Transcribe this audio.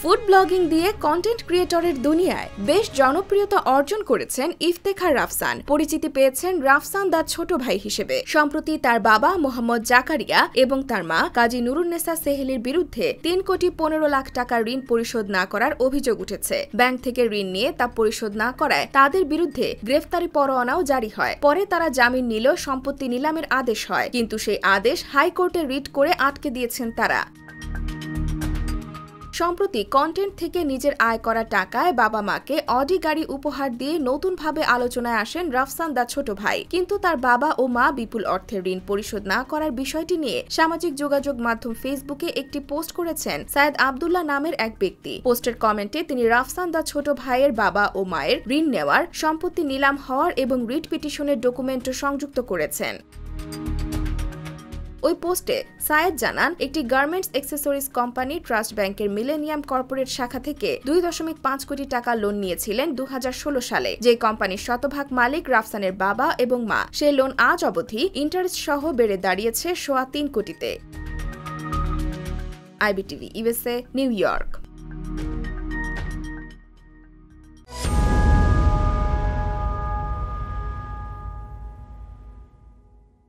Food blogging দিয়ে content ক্রিয়েটরের দুনিয়ায় বেশ জনপ্রিয়তা অর্জন করেছেন ইফতেখার রাফসান। পরিচিতি পেয়েছেন রাফসান দা ছোট ভাই হিসেবে। সম্প্রতি তার বাবা মোহাম্মদ জাকারিয়া এবং তার মা কাজী নুরুন্নেসা সেহেলির বিরুদ্ধে 3,15,00,000 টাকা ঋণ পরিশোধ না করার অভিযোগ উঠেছে। ব্যাংক থেকে ঋণ নিয়ে তা পরিশোধ না করায় তাদের বিরুদ্ধে গ্রেফতারি পরোয়ানাও জারি হয়। পরে তারা জামিন নিলেও সম্পত্তি নিলামের আদেশ হয়, কিন্তু সেই আদেশ হাইকোর্টে রিট করে আটকে দিয়েছেন তারা। সম্প্রতি কন্টেন্ট থেকে নিজের আয় করা টাকায় বাবা মাকে অডি গাড়ি উপহার দিয়ে নতুনভাবে আলোচনায় আসেন রাফসান দা ছোট ভাই। কিন্তু তার বাবা ও মা বিপুল অর্থের ঋণ পরিশোধ না করার বিষয়টি নিয়ে সামাজিক যোগাযোগ মাধ্যম ফেসবুকে একটি পোস্ট করেছেন সায়েদ আব্দুল্লাহ নামের এক ব্যক্তি। পোস্টের কমেন্টে তিনি রাফসান দা ছোট ভাইয়ের বাবা ও মায়ের ঋণ নেওয়ার, সম্পত্তি নিলাম হওয়ার এবং রিট পিটিশনের ডকুমেন্টও সংযুক্ত করেছেন। ওই পোস্টে সায়েদ জানান, একটি গার্মেন্টস অ্যাক্সেসরিজ কোম্পানি ট্রাস্ট ব্যাংকের মিলেনিয়াম কর্পোরেট শাখা থেকে 2.5 কোটি টাকা লোন নিয়েছিলেন 2016 সালে। যে কোম্পানির শতভাগ মালিক রাফসানের বাবা এবং মা। সেই লোন আজ অবধি ইন্টারেস্ট সহ বেড়ে দাঁড়িয়েছে 3.25 কোটিতে। IBTV USA, new York.